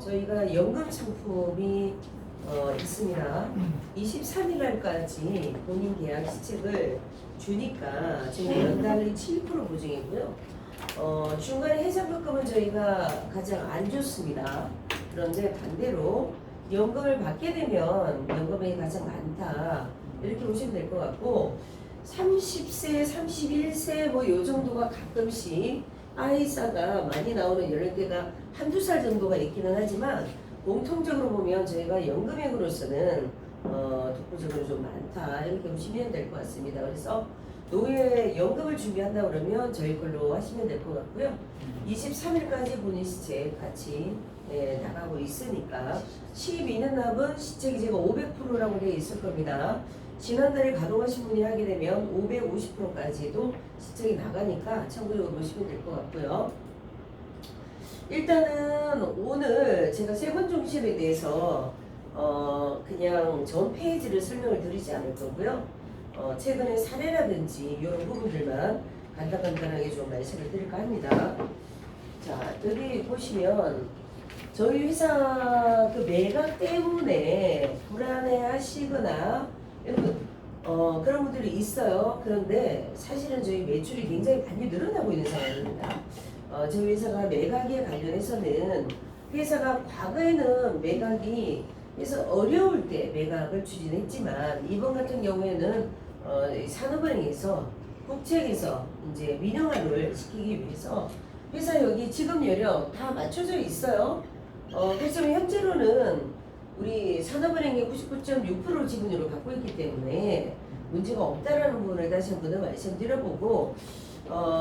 저희가 연금 상품이 있습니다. 23일 날까지 본인 계약 시책을 주니까 지금 연달리 7% 보증이고요. 중간에 해상급금은 저희가 가장 안 좋습니다. 그런데 반대로 연금을 받게 되면 연금이 가장 많다 이렇게 보시면 될 것 같고, 30세, 31세 뭐 요 정도가 가끔씩 아이사가 많이 나오는 연령대가 한두 살 정도가 있기는 하지만 공통적으로 보면 저희가 연금액으로서는 독보적으로 좀 많다 이렇게 보시면 될 것 같습니다. 그래서 노후에 연금을 준비한다 그러면 저희 걸로 하시면 될 것 같고요. 23일까지 본인 시책 같이 나가고 있으니까 12년 납은 시책이 제가 500%라고 되어 있을 겁니다. 지난달에 가동하신 분이 하게 되면 550%까지도 시책이 나가니까 참고적으로 보시면 될 것 같고요. 일단은 오늘 제가 세번 중심에 대해서 그냥 전 페이지를 설명을 드리지 않을 거고요. 최근에 사례라든지 이런 부분들만 간단하게 좀 말씀을 드릴까 합니다. 자, 여기 보시면 저희 회사 그 매각 때문에 불안해 하시거나 그런 분들이 있어요. 그런데 사실은 저희 매출이 굉장히 많이 늘어나고 있는 상황입니다. 저희 회사가 매각에 관련해서는 회사가 과거에는 매각이 그래서 어려울 때 매각을 추진했지만 이번 같은 경우에는 산업은행에서 국책에서 이제 민영화를 시키기 위해서 회사 여기 지급 여력 다 맞춰져 있어요. 그래서 현재로는 우리 산업은행의 99.6% 지분율을 갖고 있기 때문에 문제가 없다라는 부분을 다시 한 번 더 말씀드려보고,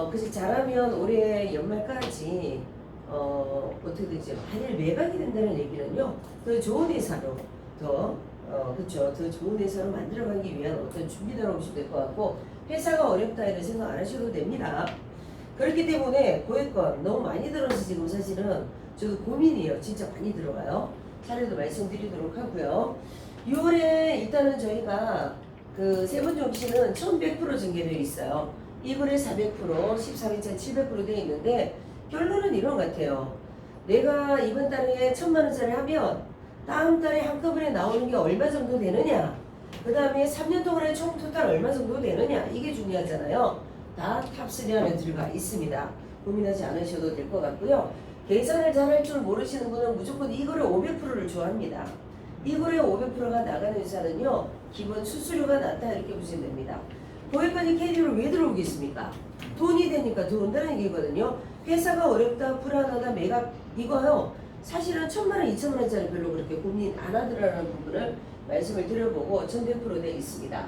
그래서 잘하면 올해 연말까지 어떻게 되죠? 만일 매각이 된다는 얘기는요, 더 좋은 회사로 그렇죠. 더 좋은 회사로 만들어가기 위한 어떤 준비다라고 보시면 될 것 같고, 회사가 어렵다 이런 생각 안 하셔도 됩니다. 그렇기 때문에 고액권 너무 많이 들어서 지금 사실은 저도 고민이에요. 진짜 많이 들어가요. 차례도 말씀드리도록 하고요. 6월에 일단은 저희가 그 세번 정시는 1100% 전개되어 있어요. 2월에 400%, 13일째 700% 되어 있는데 결론은 이런 것 같아요. 내가 이번 달에 1000만원짜리 하면 다음 달에 한꺼번에 나오는 게 얼마 정도 되느냐, 그 다음에 3년 동안에 총 토탈 얼마 정도 되느냐, 이게 중요하잖아요. 다 탑3 안에 들어가 있습니다. 고민하지 않으셔도 될 것 같고요. 계산을 잘 할 줄 모르시는 분은 무조건 이거를 500%를 좋아합니다. 이거에 500%가 나가는 회사는요, 기본 수수료가 낮다 이렇게 보시면 됩니다. 고액까지 캐리어를 왜 들어오겠습니까? 돈이 되니까 들어온다는 얘기거든요. 회사가 어렵다, 불안하다, 매각 이거요. 사실은 1000만원, 2000만원짜리 별로 그렇게 고민 안 하더라는 부분을 말씀을 드려보고 1100% 되어 있습니다.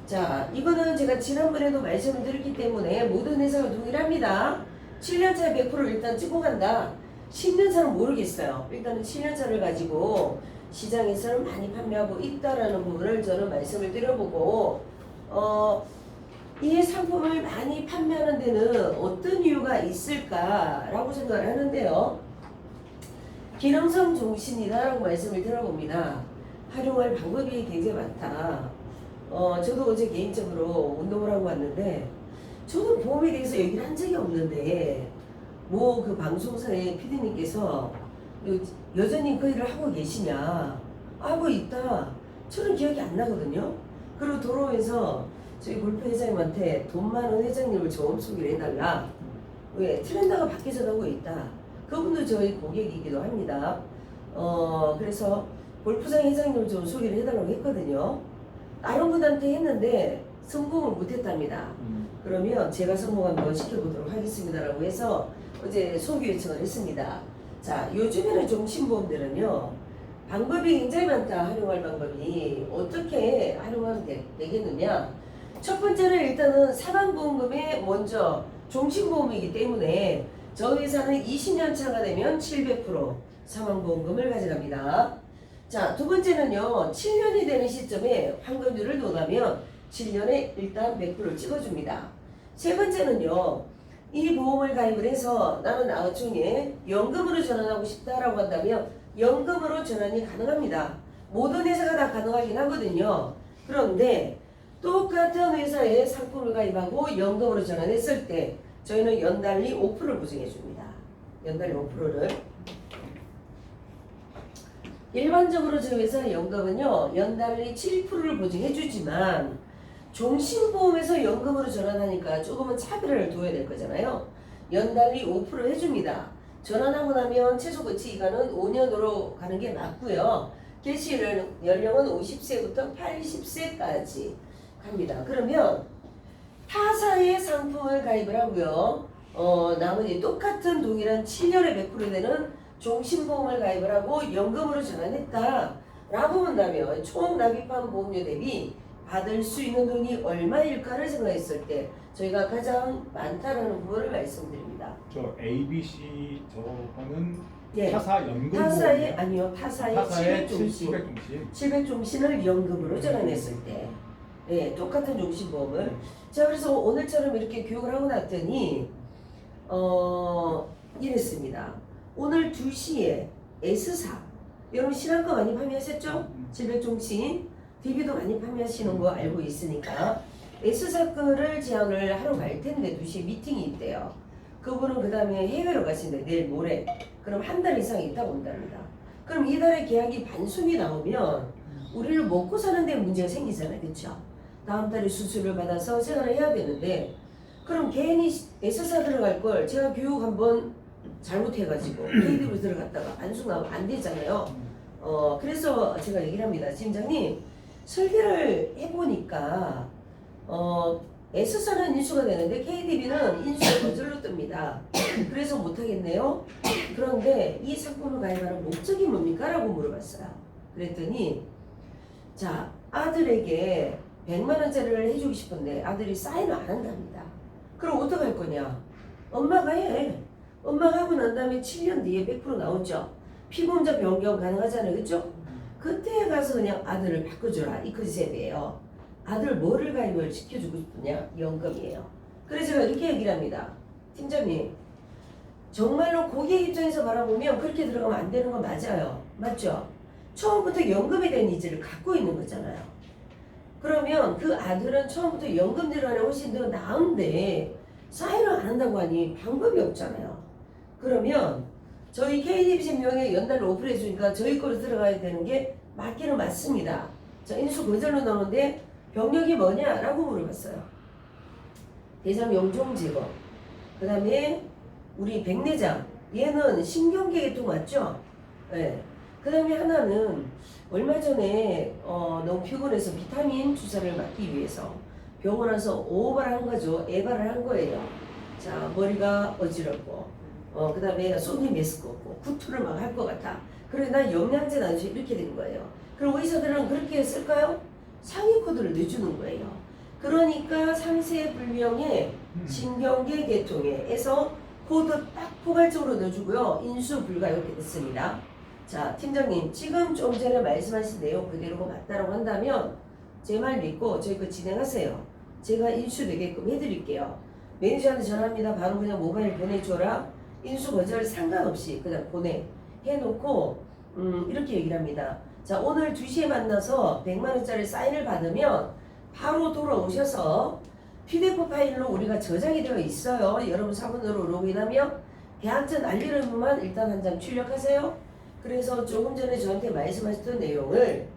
자, 이거는 제가 지난번에도 말씀을 드렸기 때문에 모든 회사가 동일합니다. 7년차 100% 일단 찍고 간다. 10년차는 모르겠어요. 일단은 7년차를 가지고 시장에서는 많이 판매하고 있다라는 부분을 저는 말씀을 드려보고, 이 상품을 많이 판매하는 데는 어떤 이유가 있을까라고 생각을 하는데요. 기능성 종신이다라고 말씀을 드려봅니다. 활용할 방법이 굉장히 많다. 저도 어제 개인적으로 운동을 하고 왔는데, 저도 보험에 대해서 얘기를 한 적이 없는데, 뭐 그 방송사의 PD님께서 여전히 그 일을 하고 계시냐, 하고 있다. 저는 기억이 안 나거든요. 그리고 돌아오면서 저희 골프 회장님한테 돈 많은 회장님을 좀 소개를 해달라. 왜? 트렌드가 바뀌어 가고 있다. 그분도 저희 고객이기도 합니다. 그래서 골프장 회장님을 좀 소개를 해달라고 했거든요. 다른 분한테 했는데 성공을 못했답니다. 그러면 제가 성공 한번 시켜보도록 하겠습니다라고 해서 어제 소개 요청을 했습니다. 자, 요즘에는 종신보험들은요, 방법이 굉장히 많다. 활용할 방법이 어떻게 활용하면 되겠느냐. 첫 번째는 일단은 사망보험금에 먼저 종신보험이기 때문에 저희 회사는 20년 차가 되면 700% 사망보험금을 가져갑니다. 자, 두 번째는요, 7년이 되는 시점에 환급률을 논하면 7년에 일단 100%를 찍어줍니다. 세 번째는요, 이 보험을 가입을 해서 나는 나중에 연금으로 전환하고 싶다라고 한다면 연금으로 전환이 가능합니다. 모든 회사가 다 가능하긴 하거든요. 그런데 똑같은 회사에 상품을 가입하고 연금으로 전환했을 때 저희는 연달리 5%를 보증해 줍니다. 연달리 5%를. 일반적으로 저희 회사 연금은요 연달리 7%를 보증해주지만 종신보험에서 연금으로 전환하니까 조금은 차별을 둬야 될 거잖아요. 연달리 5% 해줍니다. 전환하고 나면 최소 거치 기간은 5년으로 가는 게 맞고요. 개시 연령은 50세부터 80세까지 갑니다. 그러면 타사의 상품을 가입을 하고요. 나머지 똑같은 동일한 7년에 100% 되는 종신보험을 가입을 하고 연금으로 전환했다 라고 본다면 총 납입한 보험료 대비 받을 수 있는 돈이 얼마일까를 생각했을 때 저희가 가장 많다라는 부분을 말씀드립니다. 저 ABC 저거는 예. 타사 연금 타사의 아니요 타사의 타사의 700종신 700종신 700종신을 연금으로 전환했을 때 예, 똑같은 종신보험을 자 그래서 오늘처럼 이렇게 교육을 하고 났더니 이랬습니다. 오늘 2시에 S사 여러분 신한거 많이 판매하셨죠? 700종신 DB도 많이 판매하시는 거 알고 있으니까 S사 거를 제안을 하러 갈 텐데 2시에 미팅이 있대요. 그분은 그 다음에 해외로 가신대 내일 모레. 그럼 한 달 이상 있다 온답니다. 그럼 이달에 계약이 반송이 나오면 우리를 먹고 사는 데 문제가 생기잖아요. 그렇죠? 다음 달에 수술을 받아서 생활을 해야 되는데 그럼 괜히 S사 들어갈 걸 제가 교육 한번 잘못해가지고 KD로 들어갔다가 반송 나오면 안 되잖아요. 그래서 제가 얘기를 합니다. 팀장님 설계를 해보니까 S사는 인수가 되는데 KDB는 인수가 거절로 뜹니다. 그래서 못하겠네요. 그런데 이 상품을 가입하는 목적이 뭡니까? 라고 물어봤어요. 그랬더니 자 아들에게 100만 원짜리를 해주고 싶은데 아들이 사인을 안 한답니다. 그럼 어떡할 거냐? 엄마가 해. 엄마가 하고 난 다음에 7년 뒤에 100% 나오죠. 피보험자 변경 가능하잖아요. 그렇죠? 그때 가서 그냥 아들을 바꿔줘라. 이 컨셉이에요. 아들 뭐를 가입을 시켜주고 싶으냐? 연금이에요. 그래서 제가 이렇게 얘기를 합니다. 팀장님 정말로 고객 입장에서 바라보면 그렇게 들어가면 안 되는 거 맞아요. 맞죠? 처음부터 연금에 대한 니즈를 갖고 있는 거잖아요. 그러면 그 아들은 처음부터 연금 들어가는 훨씬 더 나은데 사인을 안 한다고 하니 방법이 없잖아요. 그러면 저희 KDB 생명에 연달로 오프를 해주니까 저희 거로 들어가야 되는 게 맞기는 맞습니다. 자, 인수 거절로 나오는데 병력이 뭐냐라고 물어봤어요. 대장 영종 제거. 그 다음에 우리 백내장. 얘는 신경계 계통 맞죠? 네. 그 다음에 하나는 얼마 전에 너무 피곤해서 비타민 주사를 맞기 위해서 병원 와서 오바를 한 거죠. 에바를 한 거예요. 자 머리가 어지럽고 그 다음에 손이 메스껍고 구토를 막 할 것 같아. 그래 나 영양제 나눠서 이렇게 된 거예요. 그럼 의사들은 그렇게 쓸까요? 상위 코드를 내주는 거예요. 그러니까 상세불명의 신경계 계통에서 코드 딱 포괄적으로 넣어주고요. 인수 불가 이렇게 됐습니다. 자 팀장님 지금 좀 전에 말씀하신 내용 그대로가 맞다라고 한다면 제 말 믿고 저희 거 진행하세요. 제가 인수되게끔 해드릴게요. 매니저한테 전화합니다. 바로 그냥 모바일 보내줘라. 인수 거절 상관없이 그냥 보내 해놓고 이렇게 얘기를 합니다. 자 오늘 2시에 만나서 100만원짜리 사인을 받으면 바로 돌아오셔서 PDF 파일로 우리가 저장이 되어 있어요. 여러분 사본으로 로그인하면 계약전 알리려면 일단 한 장 출력하세요. 그래서 조금 전에 저한테 말씀하셨던 내용을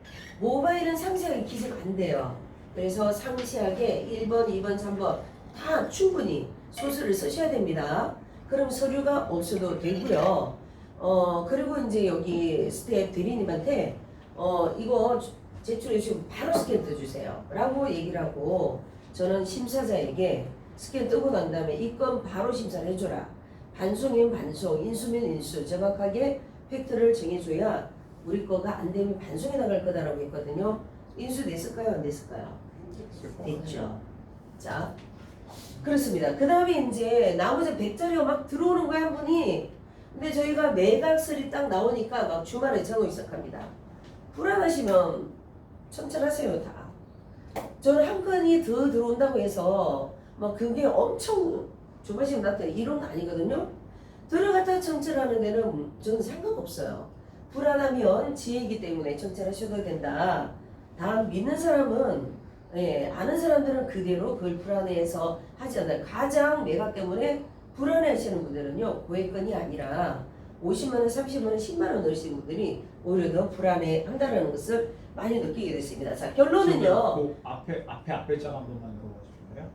모바일은 상세하게 기재가 안 돼요. 그래서 상세하게 1번, 2번, 3번 다 충분히 소스를 쓰셔야 됩니다. 그럼 서류가 없어도 되고요. 그리고 이제 여기 스텝 대리님한테 이거 제출해 주시고 바로 스캔 떠주세요 라고 얘기를 하고 저는 심사자에게 스캔 뜨고 난 다음에 이 건 바로 심사를 해줘라. 반송이면 반송, 인수면 인수 정확하게 팩트를 정해줘야 우리 거가 안 되면 반송이 나갈 거다라고 했거든요. 인수 됐을까요? 안 됐을까요? 됐죠. 자, 그렇습니다. 그 다음에 이제 나머지 100짜리가 막 들어오는 거야, 한 분이. 근데 저희가 매각설이 딱 나오니까 막 주말에 정오 시작합니다. 불안하시면 천천하세요, 다. 저는 한 건이 더 들어온다고 해서 막 그게 엄청 조바심 났다 이런 거 아니거든요. 들어갔다 청철하는 데는 저는 상관없어요. 불안하면 지혜이기 때문에 청철하셔도 된다. 다음 믿는 사람은 아는 사람들은 그대로 그걸 불안해해서 하지 않아요. 가장 매각 때문에 불안해하시는 분들은요 고액건이 아니라 50만 원, 30만 원, 10만 원 넣으시는 분들이 오히려 더 불안해한다는 것을 많이 느끼게 됐습니다. 자, 결론은요. 그 앞에 장 한 번만 읽어봐 주실래요?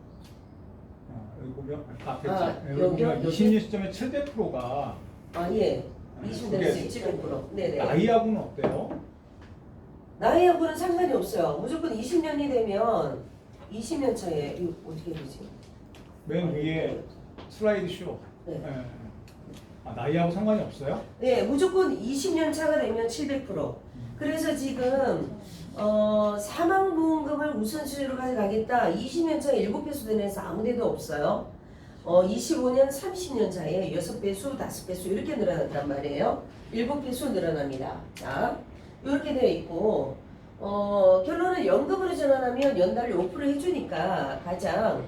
여기 보면 앞에 아, 장 여기 여기요? 보면 20년 시점에 700%가 예. 20대에서 700%. 네네. 나이하고는 어때요? 나이하고는 상관이 없어요. 무조건 20년이 되면 20년 차에 이거 어떻게 되지? 맨 위에 슬라이드 쇼. 네. 나이하고 상관이 없어요? 네, 무조건 20년 차가 되면 700%. 그래서 지금 사망보험금을 우선순위로 가져가겠다. 20년 차에 7배수 되는 데서 아무 데도 없어요. 25년, 30년 차에 6배수, 5배수 이렇게 늘어난단 말이에요. 7배수 늘어납니다. 자, 이렇게 되어 있고 결론은 연금으로 전환하면 연달로 5% 해주니까 가장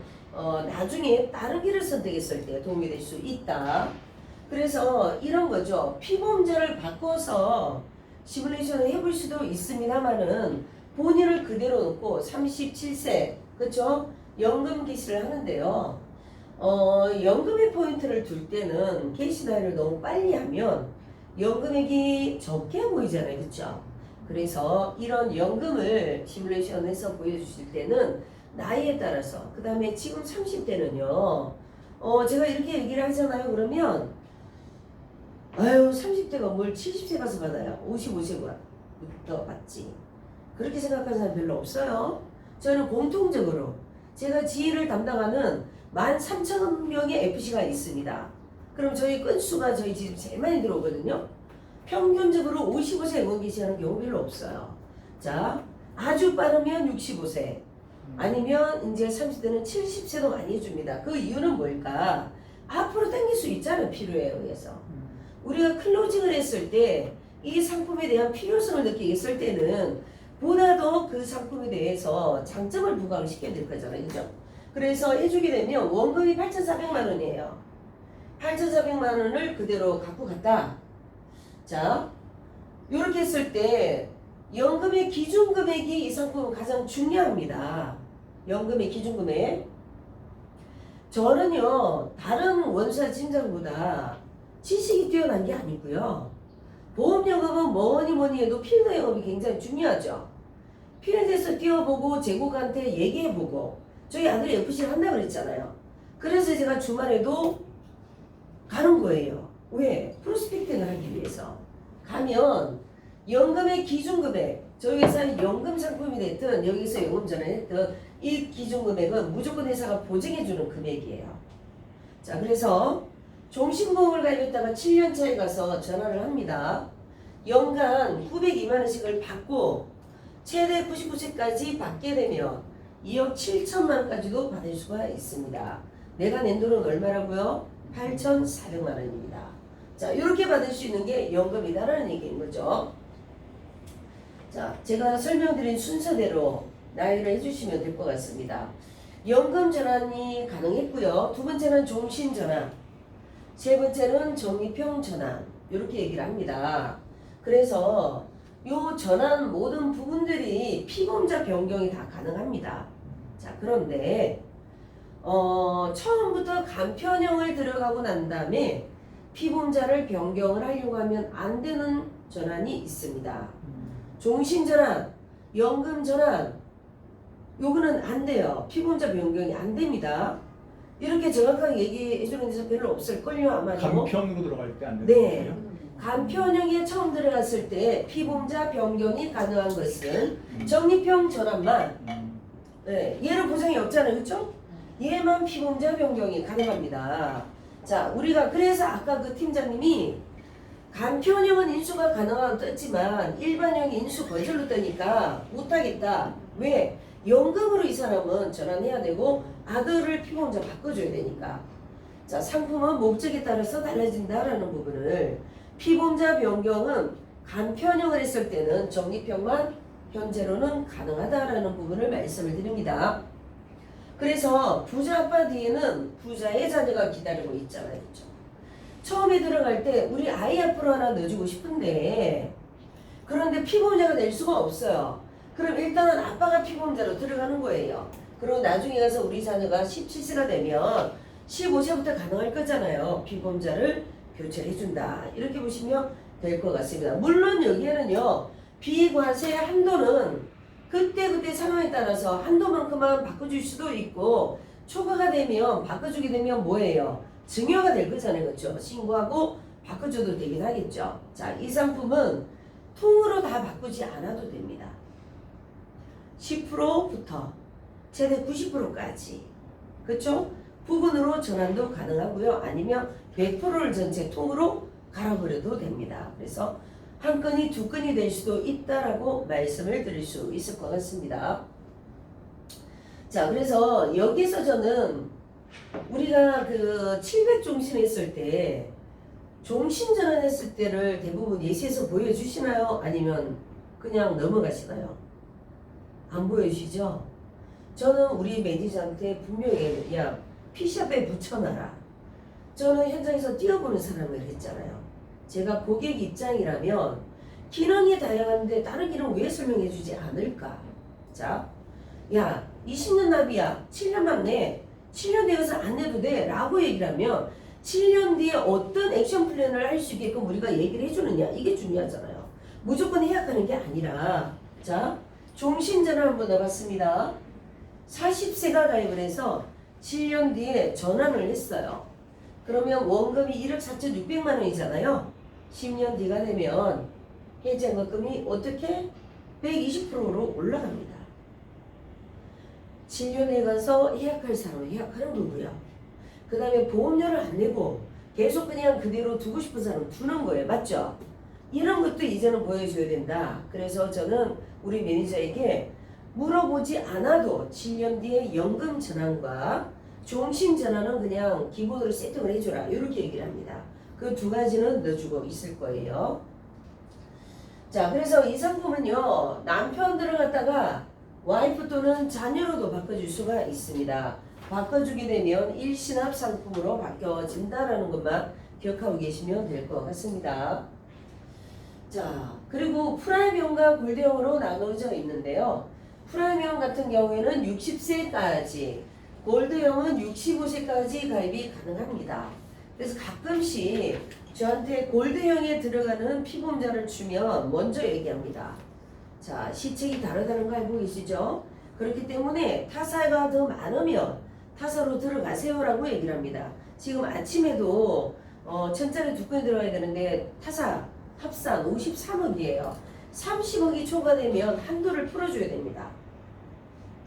나중에 다른 길을 선택했을 때 도움이 될 수 있다. 그래서 이런 거죠. 피보험자를 바꿔서 시뮬레이션을 해볼 수도 있습니다만은 본인을 그대로 놓고 37세 그렇죠? 연금 개시를 하는데요. 연금의 포인트를 둘 때는 개시 나이를 너무 빨리 하면 연금액이 적게 보이잖아요. 그렇죠? 그래서 이런 연금을 시뮬레이션해서 보여주실 때는 나이에 따라서 그 다음에 지금 30대는요. 제가 이렇게 얘기를 하잖아요. 그러면 아유 30대가 뭘 70세 가서 받아요. 55세부터 받지. 그렇게 생각하는 사람 별로 없어요. 저는 공통적으로 제가 지혜를 담당하는 13,000명의 FC가 있습니다. 그럼 저희 건수가 저희 지금 제일 많이 들어오거든요. 평균적으로 55세 연금 개시하는 경우 별로 없어요. 자, 아주 빠르면 65세 아니면 이제 30대는 70세도 많이 해줍니다. 그 이유는 뭘까? 앞으로 당길 수 있잖아요. 필요에 의해서. 우리가 클로징을 했을 때 이 상품에 대한 필요성을 느끼겠을 때는 보다 더 그 상품에 대해서 장점을 부각을 시켜야 될 거잖아요. 그죠? 그래서 해주게 되면 원금이 8,400만 원이에요. 8,400만 원을 그대로 갖고 갔다. 자, 이렇게 했을 때 연금의 기준 금액이 이 상품은 가장 중요합니다. 연금의 기준 금액. 저는요, 다른 원사 팀장보다 지식이 뛰어난 게 아니고요. 보험연금은 뭐니 해도 필드 영업이 굉장히 중요하죠. 필드에서 뛰어보고 제국한테 얘기해보고 저희 아들이 FC를 한다고 그랬잖아요. 그래서 제가 주말에도 가는 거예요. 왜? 프로스펙팅을 하기 위해서. 가면 연금의 기준금액, 저희 회사는 연금 상품이 됐든 여기서 연금 전환했든 이 기준금액은 무조건 회사가 보증해주는 금액이에요. 자, 그래서 종신보험을 가입했다가 7년 차에 가서 전환을 합니다. 연간 902만 원씩을 받고 최대 99세까지 받게 되면 2억 7천만 원까지도 받을 수가 있습니다. 내가 낸 돈은 얼마라고요? 8,400만 원입니다. 자, 이렇게 받을 수 있는 게 연금이다라는 얘기인 거죠. 자, 제가 설명드린 순서대로 나열을 해주시면 될 것 같습니다. 연금 전환이 가능했고요. 두 번째는 종신 전환, 세 번째는 적립형 전환 이렇게 얘기를 합니다. 그래서 요 전환 모든 부분들이 피보험자 변경이 다 가능합니다. 자, 그런데 처음부터 간편형을 들어가고 난 다음에 피보험자를 변경을 하려고 하면 안 되는 전환이 있습니다. 종신 전환, 연금 전환 요거는 안 돼요. 피보험자 변경이 안 됩니다. 이렇게 정확하게 얘기해 주는 데서 별로 없을걸요 아마도. 간편으로 들어갈 때 안 되는 네. 거예요? 간편형에 처음 들어갔을 때 피보험자 변경이 가능한 것은 적립형 전환만 네, 얘는 보장이 없잖아요. 그렇죠? 얘만 피보험자 변경이 가능합니다. 자, 우리가 그래서 아까 그 팀장님이 간편형은 인수가 가능하다고 떴지만 일반형 인수 거절로 뜨니까 못하겠다. 왜? 연금으로 이 사람은 전환해야 되고 아들을 피보험자 바꿔줘야 되니까. 자, 상품은 목적에 따라서 달라진다라는 부분을 피보험자 변경은 간편형을 했을 때는 적립형만 현재로는 가능하다라는 부분을 말씀을 드립니다. 그래서 부자 아빠 뒤에는 부자의 자녀가 기다리고 있잖아요. 그렇죠? 처음에 들어갈 때 우리 아이 앞으로 하나 넣어주고 싶은데 그런데 피보험자가 낼 수가 없어요. 그럼 일단은 아빠가 피보험자로 들어가는 거예요. 그리고 나중에 가서 우리 자녀가 17세가 되면 15세부터 가능할 거잖아요. 피보험자를 교체를 해준다. 이렇게 보시면 될 것 같습니다. 물론 여기에는요. 비과세 한도는 그때그때 상황에 따라서 한도만큼만 바꿔줄 수도 있고 초과가 되면 바꿔주게 되면 뭐예요? 증여가 될 거잖아요. 그렇죠? 신고하고 바꿔줘도 되긴 하겠죠. 자, 이 상품은 통으로 다 바꾸지 않아도 됩니다. 10%부터 최대 90%까지 그렇죠? 부분으로 전환도 가능하고요. 아니면 100%를 전체 통으로 갈아버려도 됩니다. 그래서 한 건이 두 건이 될 수도 있다라고 말씀을 드릴 수 있을 것 같습니다. 자, 그래서 여기서 저는 우리가 그 700종신 했을 때 종신 전환했을 때를 대부분 예시에서 보여주시나요? 아니면 그냥 넘어가시나요? 안 보여주시죠? 저는 우리 매니저한테 분명히 야 피샵에 붙여놔라. 저는 현장에서 뛰어보는 사람을 했잖아요. 제가 고객 입장이라면 기능이 다양한데 다른 기능 왜 설명해주지 않을까? 자, 야 20년 납이야. 7년만 내. 7년 되어서 안 내도 돼. 라고 얘기를 하면 7년 뒤에 어떤 액션 플랜을 할 수 있게끔 우리가 얘기를 해주느냐. 이게 중요하잖아요. 무조건 해약하는 게 아니라 자, 종신전환 한번 해봤습니다. 40세가 가입을 해서 7년 뒤에 전환을 했어요. 그러면 원금이 1억 4,600만 원이잖아요. 10년 뒤가 되면 해지한금이 어떻게? 120%로 올라갑니다. 7년에 가서 해약할 사람은 해약하는 거고요. 그 다음에 보험료를 안 내고 계속 그냥 그대로 두고 싶은 사람은 두는 거예요. 맞죠? 이런 것도 이제는 보여줘야 된다. 그래서 저는 우리 매니저에게 물어보지 않아도 7년 뒤에 연금 전환과 종신 전환은 그냥 기본으로 세팅을 해줘라. 이렇게 얘기를 합니다. 그 두 가지는 넣어주고 있을 거예요. 자, 그래서 이 상품은요. 남편 들어갔다가 와이프 또는 자녀로도 바꿔줄 수가 있습니다. 바꿔주게 되면 일시납 상품으로 바뀌어진다라는 것만 기억하고 계시면 될 것 같습니다. 자, 그리고 프라임형과 골드형으로 나눠져 있는데요. 프라임형 같은 경우에는 60세까지, 골드형은 65세까지 가입이 가능합니다. 그래서 가끔씩 저한테 골드형에 들어가는 피보험자를 주면 먼저 얘기합니다. 자, 시책이 다르다는 거 알고 계시죠? 그렇기 때문에 타사가 더 많으면 타사로 들어가세요라고 얘기를 합니다. 지금 아침에도 천짜리 두 건이 들어가야 되는데 타사 합산 53억이에요. 30억이 초과되면 한도를 풀어줘야 됩니다.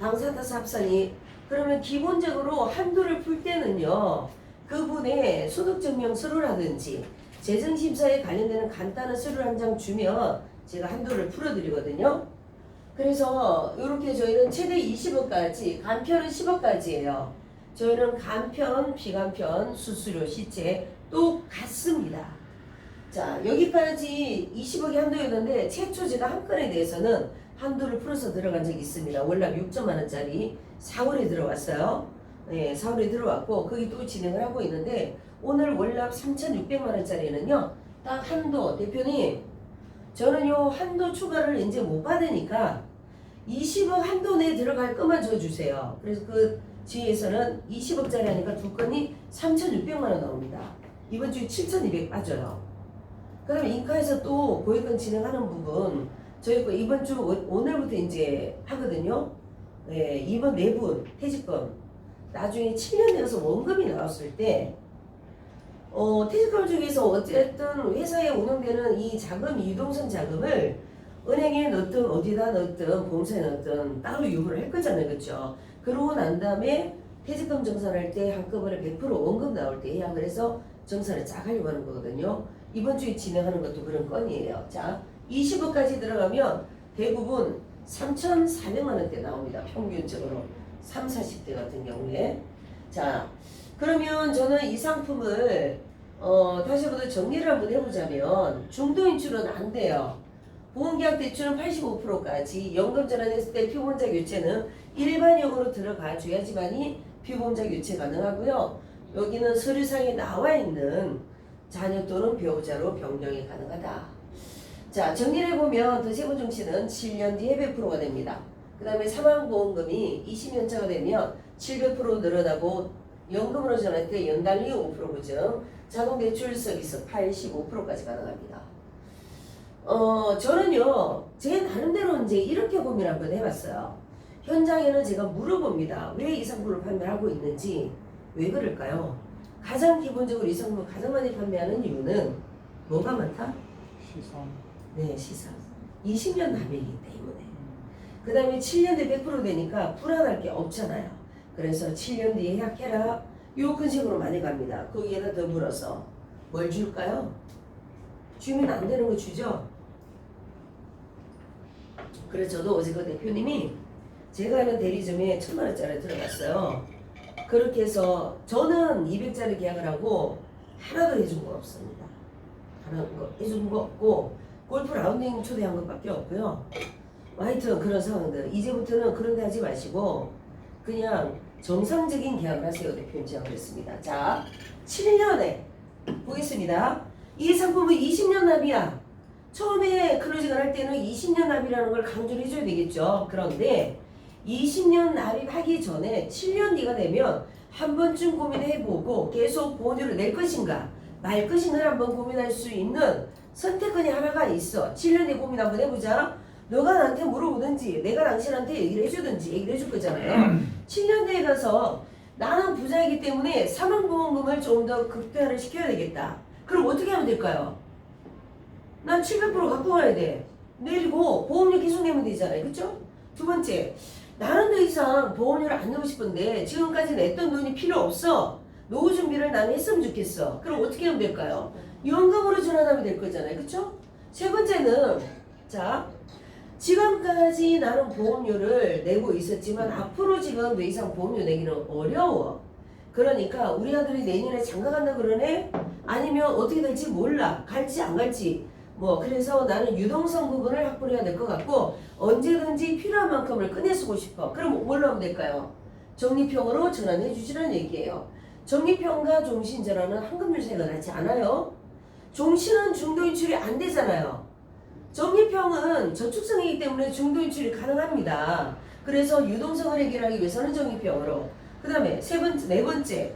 당사 타사 합산이. 그러면 기본적으로 한도를 풀 때는요. 그분의 소득증명서류라든지 재정심사에 관련되는 간단한 서류를 한 장 주면 제가 한도를 풀어드리거든요. 그래서 이렇게 저희는 최대 20억까지, 간편은 10억까지예요. 저희는 간편, 비간편, 수수료, 시체 똑같습니다. 자, 여기까지 20억이 한도였는데 최초 제가 한 건에 대해서는 한도를 풀어서 들어간 적이 있습니다. 월납 6천만 원짜리 4월에 들어왔어요. 네, 4월에 들어왔고 거기 또 진행을 하고 있는데 오늘 월납 3,600만 원짜리는요. 딱 한도 대표님 저는 요 한도 추가를 이제 못 받으니까 20억 한도 내에 들어갈 것만 줘주세요. 그래서 그 지에서는 20억짜리 하니까 두 건이 3,600만 원 나옵니다. 이번 주에 7,200 빠져요. 그럼 인카에서 또 고액권 진행하는 부분 저희 거 이번 주 오늘부터 이제 하거든요. 네, 이번 네 분 퇴직금 나중에 7년 되어서 원금이 나왔을 때 퇴직금 중에서 어쨌든 회사에 운영되는 이 자금, 유동성 자금을 은행에 넣든 어디다 넣든 보험사에 넣든 따로 유보를 할 거잖아요. 그렇죠? 그러고 난 다음에 퇴직금 정산할 때 한꺼번에 100% 원금 나올 때 예약을 해서 정산을 쫙 하려고 하는 거거든요. 이번 주에 진행하는 것도 그런 건이에요. 자, 20억까지 들어가면 대부분 3,400만 원대 나옵니다. 평균적으로 30, 40대 같은 경우에. 자, 그러면 저는 이 상품을 다시 한번 정리를 한번 해보자면 중도인출은 안 돼요. 보험계약 대출은 85%까지 연금 전환했을 때 피보험자 교체는 일반형으로 들어가 줘야지만이 피보험자 교체 가능하고요. 여기는 서류상에 나와 있는 자녀 또는 배우자로 변경이 가능하다. 자, 정리를 해보면 더세분정신은 7년 뒤에 100%가 됩니다. 그 다음에 사망보험금이 20년차가 되면 700% 늘어나고 연금으로 전할 때 연달리 5% 보증, 자동 대출 서비스 85%까지 가능합니다. 저는요, 제 나름대로 이제 이렇게 고민 한번 해봤어요. 현장에는 제가 물어봅니다. 왜 이 상품을 판매하고 있는지, 왜 그럴까요? 가장 기본적으로 이 상품을 가장 많이 판매하는 이유는 뭐가 많다? 시선. 네, 시상. 20년 납입이기 때문에. 그 다음에 7년 뒤에 100% 되니까 불안할 게 없잖아요. 그래서 7년 뒤에 예약해라. 요 컨셉으로 많이 갑니다. 거기에다 더불어서 뭘 줄까요? 주면 안 되는 거 주죠? 그래서 저도 어제 그 대표님이 제가 하는 대리점에 1000만원짜리 들어갔어요. 그렇게 해서 저는 200짜리 계약을 하고 하나도 해준 거 없습니다. 하나도 해준 거 없고 골프 라운딩 초대한 것밖에 없고요. 하여튼 그런 상황들 이제부터는 그런 데 하지 마시고 그냥 정상적인 계약을 하세요. 대표님 제가 그랬습니다. 자, 7년에 보겠습니다. 이 상품은 20년 납이야. 처음에 클로징을 할 때는 20년 납이라는 걸 강조를 해줘야 되겠죠. 그런데 20년 납입하기 전에 7년 뒤가 되면 한 번쯤 고민해보고 계속 보험료를 낼 것인가 말 것인가를 한번 고민할 수 있는 선택권이 하나가 있어. 7년 뒤에 고민 한번 해보자. 너가 나한테 물어보든지 내가 당신한테 얘기를 해주든지 얘기를 해줄 거잖아요. 7년 뒤에 가서 나는 부자이기 때문에 사망보험금을 좀 더 극대화를 시켜야 되겠다. 그럼 어떻게 하면 될까요? 난 700% 갖고 가야 돼. 내리고 보험료 계속 내면 되잖아요. 그쵸? 두 번째, 나는 더 이상 보험료를 안 내고 싶은데 지금까지 냈던 돈이 필요 없어. 노후 준비를 나는 했으면 좋겠어. 그럼 어떻게 하면 될까요? 연금으로 전환하면 될 거잖아요. 그쵸? 세 번째는 자, 지금까지 나는 보험료를 내고 있었지만 앞으로 지금 더 이상 보험료 내기는 어려워. 그러니까 우리 아들이 내년에 장가 간다 그러네? 아니면 어떻게 될지 몰라. 갈지 안 갈지. 뭐 그래서 나는 유동성 부분을 확보해야 될 것 같고 언제든지 필요한 만큼을 꺼내 쓰고 싶어. 그럼 뭘로 하면 될까요? 적립형으로 전환해 주시라는 얘기예요. 적립형과 종신전환은 환급률 차이가 나지 않아요. 종신은 중도인출이 안 되잖아요. 적립형은 저축성이기 때문에 중도인출이 가능합니다. 그래서 유동성을 해결하기 위해서는 적립형으로. 그 다음에 네 번째.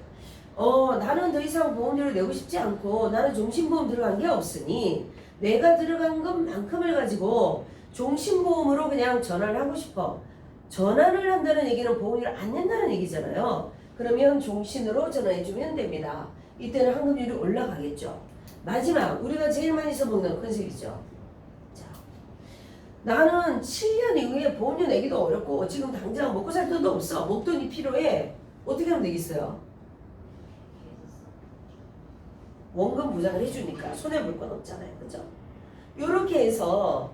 나는 더 이상 보험료를 내고 싶지 않고 나는 종신보험 들어간 게 없으니 내가 들어간 것만큼을 가지고 종신보험으로 그냥 전환을 하고 싶어. 전환을 한다는 얘기는 보험료를 안 낸다는 얘기잖아요. 그러면 종신으로 전환해주면 됩니다. 이때는 환급률이 올라가겠죠. 마지막 우리가 제일 많이 써먹는 컨셉이죠. 자, 나는 7년 이후에 보험료 내기도 어렵고 지금 당장 먹고 살 돈도 없어. 목돈이 필요해. 어떻게 하면 되겠어요? 원금 보장을 해주니까 손해볼 건 없잖아요. 그죠? 요렇게 해서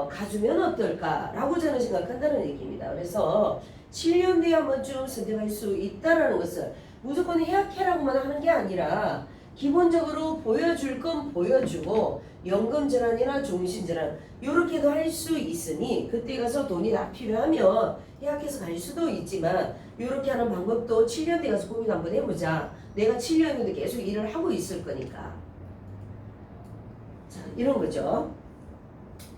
가주면 어떨까라고 저는 생각한다는 얘기입니다. 그래서 7년 뒤에 한 번쯤 선택할 수 있다는 것을 무조건 해약해라고만 하는 게 아니라 기본적으로 보여줄 건 보여주고 연금 전환이나 종신 전환 요렇게도 할 수 있으니 그때 가서 돈이 다 필요하면 해약해서 갈 수도 있지만 요렇게 하는 방법도 7년 뒤에 가서 고민 한번 해보자. 내가 7년인데 계속 일을 하고 있을 거니까. 자, 이런 거죠.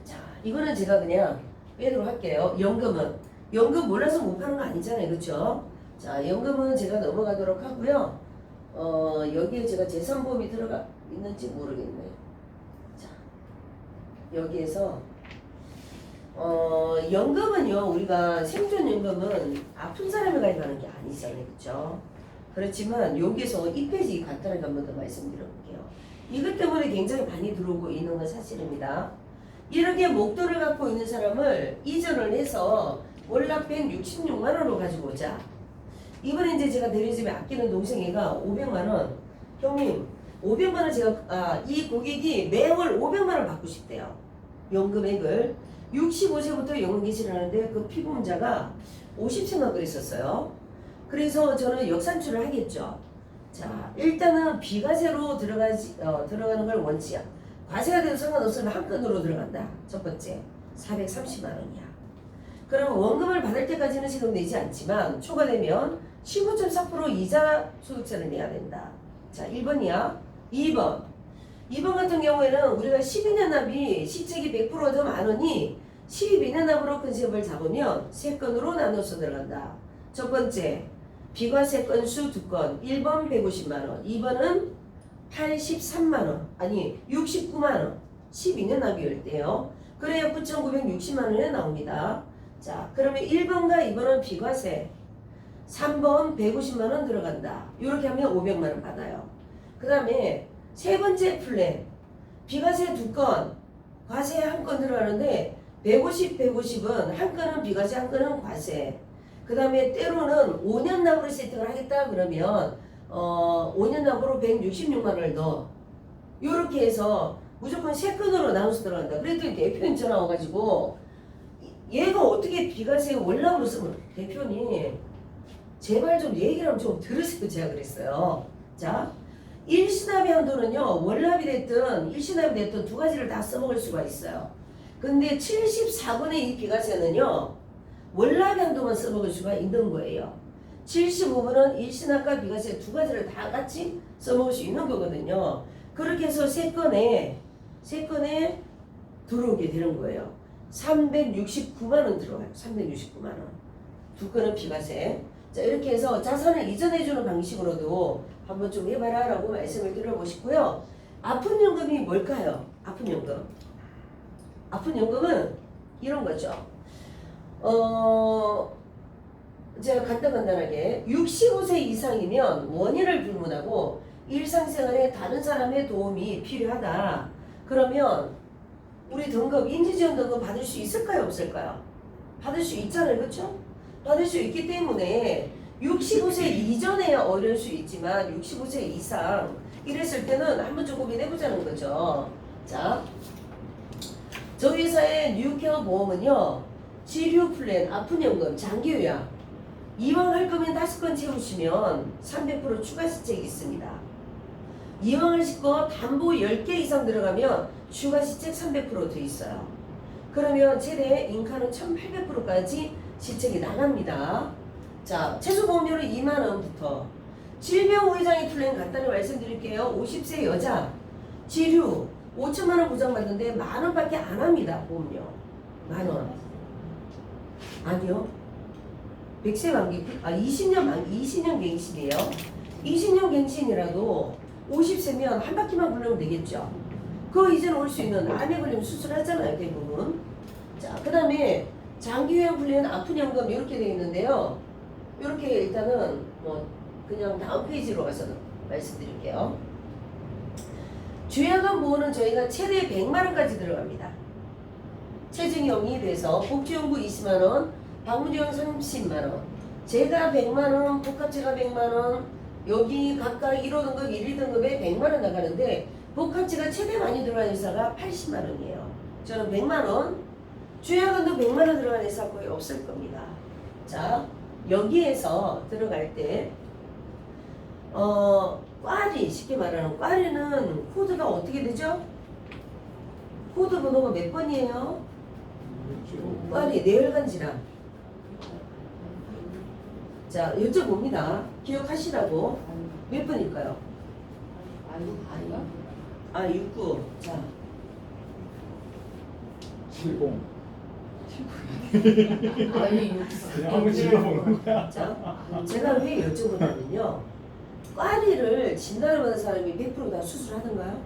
자, 이거는 제가 그냥 빼도록 할게요. 연금 몰라서 못 파는 거 아니잖아요. 그렇죠? 자, 연금은 제가 넘어가도록 하고요. 여기에 제가 재산보험이 들어가 있는지 모르겠네요. 자, 여기에서 연금은요, 우리가 생존연금은 아픈 사람이 가입하는 게 아니잖아요. 그렇죠? 그렇지만 여기서 이 페이지 간단하게 한 번 더 말씀드려볼게요. 이것 때문에 굉장히 많이 들어오고 있는 건 사실입니다. 이렇게 목돈을 갖고 있는 사람을 이전을 해서 월납 166만원으로 가지고 오자. 이번에 이제 제가 대리집에 아끼는 동생애가 500만원. 형님 500만원 제가 이 고객이 매월 500만원 받고 싶대요. 연금액을 65세부터 연금 개시를 하는데 그 피보험자가 50세만 그랬었어요. 그래서 저는 역산출을 하겠죠. 자, 일단은 비과세로 들어가는 걸 원치야. 과세가 돼도 상관없으면 한 건으로 들어간다. 첫 번째 430만원이야. 그럼 원금을 받을 때까지는 세금내지 않지만 초과되면 15.4% 이자 소득세를 내야 된다. 자, 1번이야. 2번 같은 경우에는 우리가 12년 납이 시책이 100%가 더 많으니 12년 납으로 컨셉을 잡으면 3건으로 나눠서 들어간다. 첫 번째 비과세 건수 2건. 1번 150만원, 2번은 83만원, 아니 69만원, 12년 납입일 때요. 그래야 9,960만원에 나옵니다. 자, 그러면 1번과 2번은 비과세, 3번 150만원 들어간다. 이렇게 하면 500만원 받아요. 그 다음에 세 번째 플랜, 비과세 2건, 과세 1건 들어가는데 150, 150은 한 건은 비과세, 한 건은 과세. 그 다음에 때로는 5년 납으로 세팅을 하겠다 그러면 5년 납으로 166만원을 넣어. 요렇게 해서 무조건 세 건으로 나눠서 들어간다. 그랬더니 대표님 전화 와가지고 얘가 어떻게 비과세 월납으로 쓰면, 대표님 제발 좀 얘기를 좀 들으세요. 제가 그랬어요. 자, 일시납의 한도는요, 월납이 됐든 일시납이 됐든 두 가지를 다 써먹을 수가 있어요. 근데 74번의 이 비과세는요, 월납의 한도만 써먹을 수가 있는 거예요. 75번은 일시납과 비과세 두 가지를 다 같이 써먹을 수 있는 거거든요. 그렇게 해서 세 건에 들어오게 되는 거예요. 369만원 들어가요. 369만원. 두 건은 비과세. 자, 이렇게 해서 자산을 이전해주는 방식으로도 한번 좀 해봐라 라고 말씀을 드려보시고요. 아픈연금이 뭘까요? 아픈연금. 아픈연금은 이런 거죠. 제가 간단하게 65세 이상이면 원인을 불문하고 일상생활에 다른 사람의 도움이 필요하다. 그러면 우리 등급, 인지지원 등급 받을 수 있을까요? 없을까요? 받을 수 있잖아요. 그렇죠? 받을 수 있기 때문에 65세 이전에야 어려울 수 있지만 65세 이상 이랬을 때는 한번 좀 고민해보자는 거죠. 자, 저희 회사의 뉴케어 보험은요, 치료 플랜, 아픈연금, 장기요약 이왕 할 거면 5건 채우시면 300% 추가 시책이 있습니다. 이왕 하실 거 담보 10개 이상 들어가면 추가 시책 300% 더 있어요. 그러면 최대 인카는 1800%까지 시책이 나갑니다. 자, 최소보험료는 2만원부터 질병 우회장애 플랜 간단히 말씀드릴게요. 50세 여자 치료 5천만원 보장받는데 만원밖에 안 합니다. 보험료 만원. 아니요, 100세 만기, 20년 만기, 20년 갱신이에요. 20년 갱신이라도 50세면 한 바퀴만 굴리면 되겠죠. 그 이제는 올 수 있는, 암에 걸리면 수술하잖아요, 대부분. 자, 그 다음에 장기요양 플랜 아픈연금 이렇게 되어 있는데요. 이렇게 일단은 뭐 그냥 다음 페이지로 가서 말씀드릴게요. 주야간 보호는 저희가 최대 100만원까지 들어갑니다. 체증이 0이 돼서 복지연구 20만원, 방문요양 30만원, 제가 100만원, 복합제가 100만원, 여기 각각 1호 등급, 1, 2등급에 100만원 나가는데 복합제가 최대 많이 들어가는 회사가 80만원이에요. 저는 100만원, 주야간도 100만원 들어가는 회사 거의 없을 겁니다. 자, 여기에서 들어갈 때 꽈리, 쉽게 말하는 꽈리는 코드가 어떻게 되죠? 코드 번호가 몇 번이에요? 꽈리, 뇌혈관 질환. 자, 여쭤봅니다. 기억하시라고. 몇 번일까요? 69. 자, 70. 아니, 그냥 한번 질러보는 거야. 자, 제가 왜 여쭤보냐면요. 꽈리를 진단을 받은 사람이 100% 다 수술하던가요?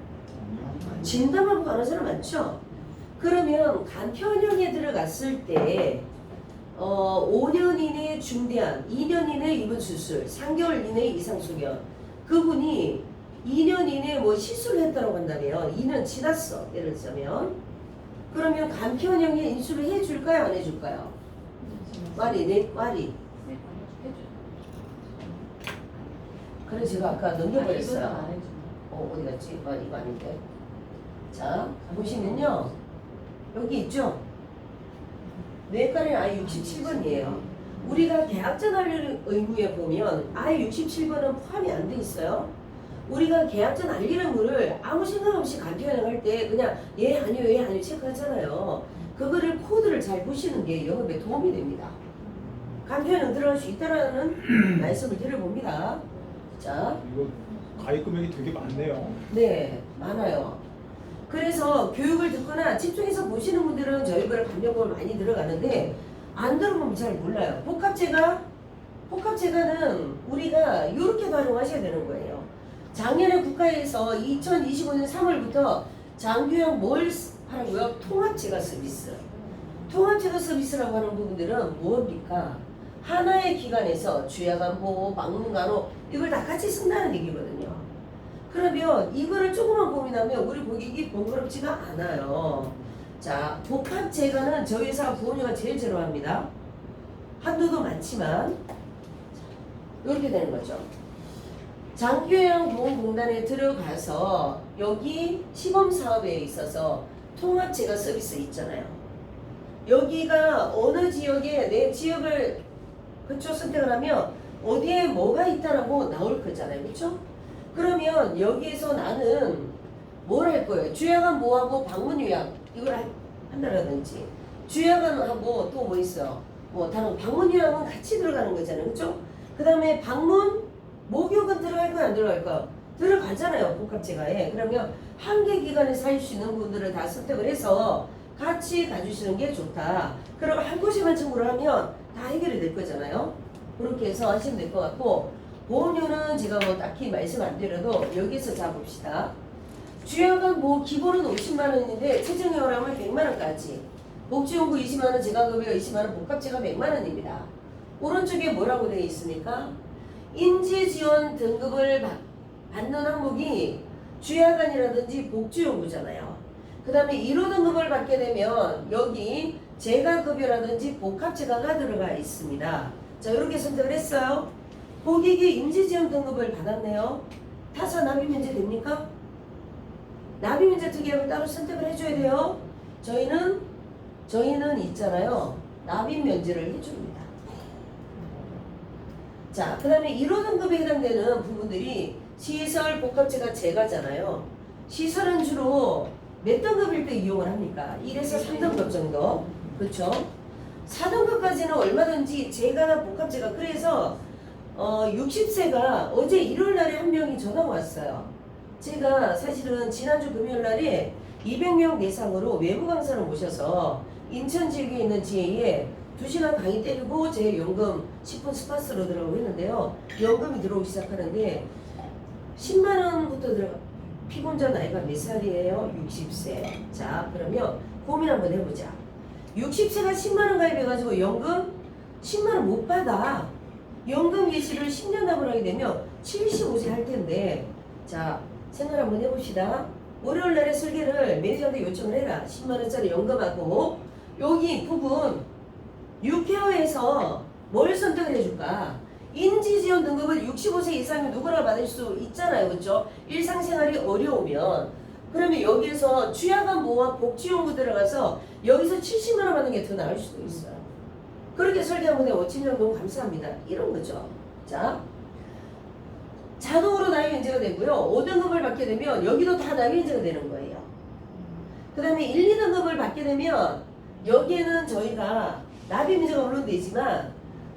진단만 보고 안 하는 사람 많죠? 그러면 간편형에 들어갔을 때 5년 이내 중대한, 2년 이내 입원 수술, 3개월 이내 이상 소견, 그분이 2년 이내 뭐 시술을 했다고 한다면 2년 지났어, 예를 들자면, 그러면 간편형에 인수를 해줄까요, 안 해줄까요? 꽈리, 네, 꽈리. 그래, 제가 아까 넘겨버렸어요. 어디 갔지? 이거 아닌데. 자, 보시면요, 여기 있죠? 뇌과는 아예 67번이에요. 우리가 계약전 알리는 의무에 보면 아예 67번은 포함이 안 돼 있어요. 우리가 계약전 알리는 거를 아무 생각 없이 간편형 할 때 그냥 예 아니요 예 아니요 체크하잖아요. 그거를 코드를 잘 보시는 게 영업에 도움이 됩니다. 간편형 들어갈 수 있다라는 말씀을 드려봅니다. 자, 이거 가입 금액이 되게 많네요. 네, 많아요. 그래서 교육을 듣거나 집중해서 보시는 분들은 저희 거를 간편보험을 많이 들어가는데 안 들어보면 잘 몰라요. 복합제가는 우리가 이렇게 활용하셔야 되는 거예요. 작년에 국가에서 2025년 3월부터 장기요양 뭘 하라고요? 통합재가 서비스. 통합재가 서비스라고 하는 부분들은 뭡니까? 하나의 기관에서 주야간보, 방문간호 이걸 다 같이 쓴다는 얘기거든요. 그러면 이거를 조금만 고민하면 우리 고객이 번거롭지가 않아요. 자, 복합재가는 저희 회사가 보험료가 제일 제로합니다. 한도도 많지만 이렇게 되는 거죠. 장기요양보험공단에 들어가서 여기 시범사업에 있어서 통합재가 서비스 있잖아요. 여기가 어느 지역에 내 지역을 그쪽 선택을 하면 어디에 뭐가 있다라고 나올 거잖아요. 그렇죠? 그러면 여기에서 나는 뭘 할 거예요? 주야간 뭐하고 방문 요약 이걸 한다라든지 주야간하고 또 뭐 있어? 뭐 다른 방문 요약은 같이 들어가는 거잖아요. 그렇죠? 그 다음에 방문 목욕은 들어갈 거야 안 들어갈 거야? 들어가잖아요. 복합재가에. 그러면 한 개 기관에서 할 수 있는 부분들을 다 선택을 해서 같이 가주시는 게 좋다. 그럼 한 곳에만 청구를 하면 다 해결이 될 거잖아요. 그렇게 해서 하시면 될 것 같고 보험료는 제가 뭐 딱히 말씀 안 드려도 여기서 잡읍시다. 주야간 뭐 기본은 50만 원인데 최저요양을 하면 100만 원까지. 복지용구 20만 원, 재가급여 20만 원, 복합재가 100만 원입니다. 오른쪽에 뭐라고 되어 있습니까? 인지지원 등급을 받는 항목이 주야간이라든지 복지용구잖아요. 그 다음에 1호 등급을 받게 되면 여기 재가급여라든지 복합재가가 들어가 있습니다. 자, 이렇게 선택을 했어요. 고객이 인지지원 등급을 받았네요. 타사 납입면제 됩니까? 납입면제 특약을 따로 선택을 해줘야 돼요. 저희는 있잖아요. 납입면제를 해줍니다. 자, 그 다음에 1호 등급에 해당되는 부분들이 시설, 복합재가 재가잖아요. 시설은 주로 몇 등급일 때 이용을 합니까? 1에서 3등급 정도. 그렇죠? 4등급까지는 얼마든지 재가나 복합재가. 그래서 60세가 어제 일요일 날에 한 명이 전화가 왔어요. 제가 사실은 지난주 금요일 날에 200명 대상으로 외부 강사를 모셔서 인천 지역에 있는 지혜에 2시간 강의 때리고 제 연금 10분 스파스로 들어가고 했는데요. 연금이 들어오기 시작하는데 10만 원부터 들어가. 피보자 나이가 몇 살이에요? 60세. 자, 그러면 고민 한번 해보자. 60세가 10만 원 가입해가지고 연금 10만 원 못 받아. 연금 개시를 10년 납을 하게 되면 75세 할 텐데, 자, 생각 한번 해봅시다. 월요일 날에 설계를 매니저한테 요청을 해라. 10만 원짜리 연금하고 여기 부분 6개월에서 뭘 선택을 해줄까? 인지지원 등급을 65세 이상이면 누구나 받을 수 있잖아요. 그렇죠? 일상생활이 어려우면. 그러면 여기에서 주야간 보험 복지용구 들어가서 여기서 70만 원 받는 게 더 나을 수도 있어요. 그렇게 설계 한번 해요. 팀장 너무 감사합니다. 이런 거죠. 자, 자동으로 납입 면제가 되고요. 5등급을 받게 되면 여기도 다 납입 면제가 되는 거예요. 그 다음에 1, 2등급을 받게 되면 여기에는 저희가 납입 면제가 물론 되지만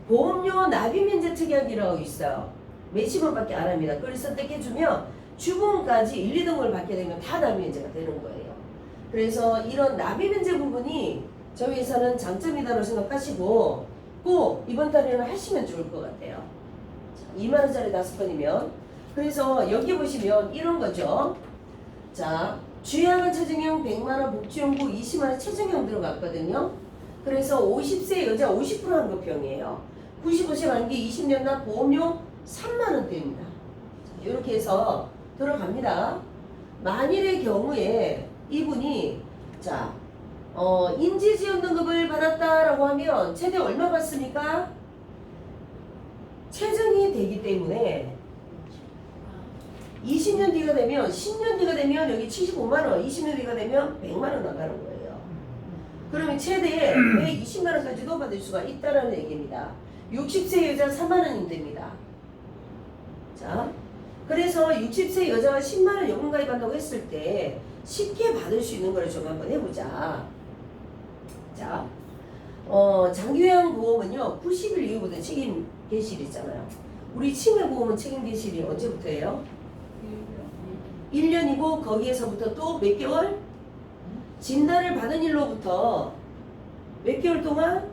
보험료 납입면제 특약이라고 있어요. 몇십 원밖에 안 합니다. 그걸 선택해주면 주보험까지 1, 2등급을 받게 되면 다 납입면제가 되는 거예요. 그래서 이런 납입면제 부분이 저희 회사는 장점이라고 생각하시고 꼭 이번 달에는 하시면 좋을 것 같아요. 2만 원짜리 5건이면. 그래서 여기 보시면 이런 거죠. 자, 주야간 최저형 100만 원, 복지용구 20만 원 최저형 들어갔거든요. 그래서 50세 여자 50% 환급형이에요. 95세 만기 20년 납 보험료 3만 원대입니다. 이렇게 해서 들어갑니다. 만일의 경우에 이분이 자 인지지원 등급을 받았다라고 하면 최대 얼마 받습니까? 최정이 되기 때문에 20년 뒤가 되면 10년 뒤가 되면 여기 75만 원, 20년 뒤가 되면 100만 원 나가는 거예요. 그러면 최대 120만 원까지도 받을 수가 있다는 얘기입니다. 60세 여자 4만 원이면 됩니다. 자, 그래서 60세 여자가 10만 원 연금 가입한다고 했을 때 쉽게 받을 수 있는 걸 좀 한번 해보자. 자, 장기요양 보험은요 90일 이후부터 책임 개시일이잖아요. 우리 치매보험은 책임 개시일이 언제부터예요? 1년이고 거기에서부터 또 몇 개월? 진단을 받은 일로부터 몇 개월 동안?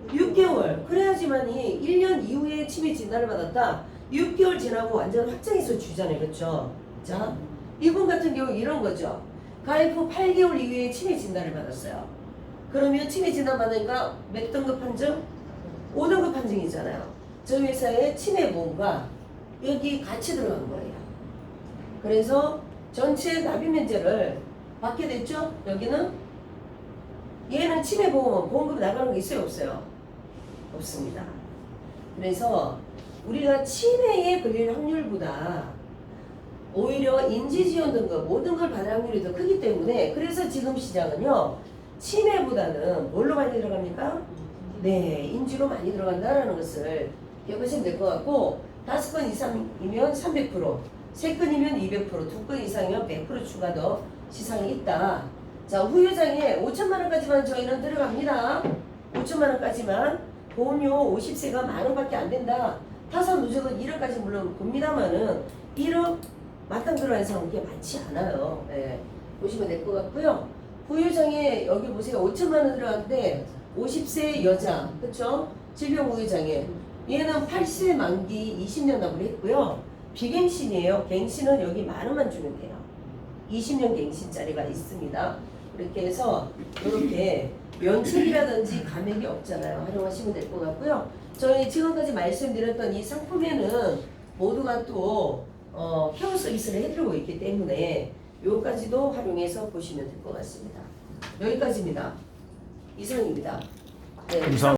6개월. 그래야지만이 1년 이후에 치매 진단을 받았다. 6개월 지나고 완전 확정해서 주잖아요. 그렇죠? 자, 이분 같은 경우 이런 거죠. 가입 후 8개월 이후에 치매 진단을 받았어요. 그러면 치매 진단 받으니까 몇 등급 판정? 5등급 판정이잖아요. 저희 회사의 치매 보험과 여기 같이 들어간 거예요. 그래서 전체 납입 면제를 받게 됐죠? 여기는 얘는 치매 보험 보험금 나가는 게 있어요, 없어요? 없습니다. 그래서 우리가 치매에 걸릴 확률보다 오히려 인지지원 등급 모든 걸 받을 확률이 더 크기 때문에 그래서 지금 시장은요 치매보다는 뭘로 많이 들어갑니까? 네, 인지로 많이 들어간다라는 것을 기억하시면 될 것 같고 5건 이상이면 300%, 3건이면 200%, 2건 이상이면 100% 추가 더 시상이 있다. 자, 후유장에 5천만 원까지만 저희는 들어갑니다. 5천만 원까지만 보험료 50세가 만 원밖에 안 된다. 타산 누적은 1억까지 물론 봅니다만은 1억 마땅 들어가는 사람은 그게 많지 않아요. 네, 보시면 될 것 같고요. 후유장에 여기 보세요. 5천만 원 들어갔는데 50세 여자, 그쵸? 질병 후유장에 얘는 8세 만기 20년 납을 했고요. 비갱신이에요. 갱신은 여기 만 원만 주면 돼요. 20년 갱신짜리가 있습니다. 그렇게 해서 이렇게 면책이라든지 감액이 없잖아요. 활용하시면 될 것 같고요. 저희 지금까지 말씀드렸던 이 상품에는 모두가 또 케어 서비스를 해드리고 있기 때문에 요까지도 활용해서 보시면 될 것 같습니다. 여기까지입니다. 이상입니다. 네, 감사합니다.